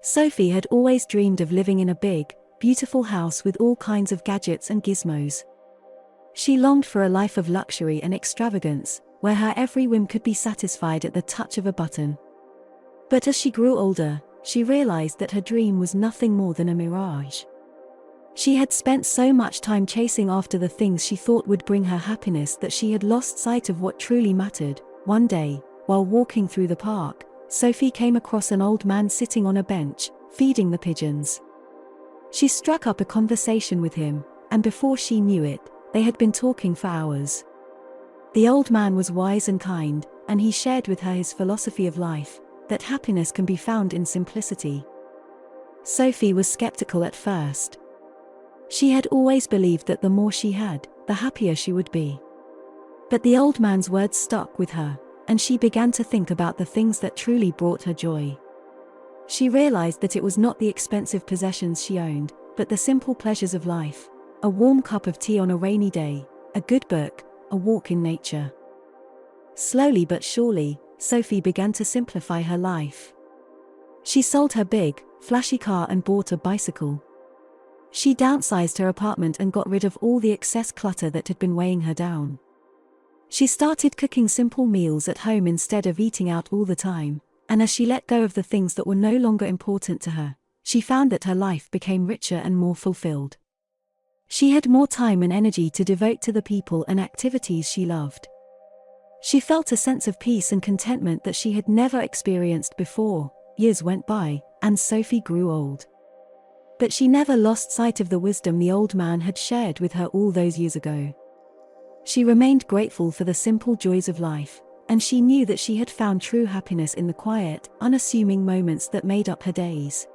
Sophie had always dreamed of living in a big, beautiful house with all kinds of gadgets and gizmos. She longed for a life of luxury and extravagance, where her every whim could be satisfied at the touch of a button. But as she grew older, she realized that her dream was nothing more than a mirage. She had spent so much time chasing after the things she thought would bring her happiness that she had lost sight of what truly mattered. One day, while walking through the park, Sophie came across an old man sitting on a bench, feeding the pigeons. She struck up a conversation with him, and before she knew it, they had been talking for hours. The old man was wise and kind, and he shared with her his philosophy of life, that happiness can be found in simplicity. Sophie was skeptical at first. She had always believed that the more she had, the happier she would be. But the old man's words stuck with her, and she began to think about the things that truly brought her joy. She realized that it was not the expensive possessions she owned, but the simple pleasures of life: a warm cup of tea on a rainy day, a good book, a walk in nature. Slowly but surely, Sophie began to simplify her life. She sold her big, flashy car and bought a bicycle. She downsized her apartment and got rid of all the excess clutter that had been weighing her down. She started cooking simple meals at home instead of eating out all the time, and as she let go of the things that were no longer important to her, she found that her life became richer and more fulfilled. She had more time and energy to devote to the people and activities she loved. She felt a sense of peace and contentment that she had never experienced before. Years went by, and Sophie grew old. But she never lost sight of the wisdom the old man had shared with her all those years ago. She remained grateful for the simple joys of life, and she knew that she had found true happiness in the quiet, unassuming moments that made up her days.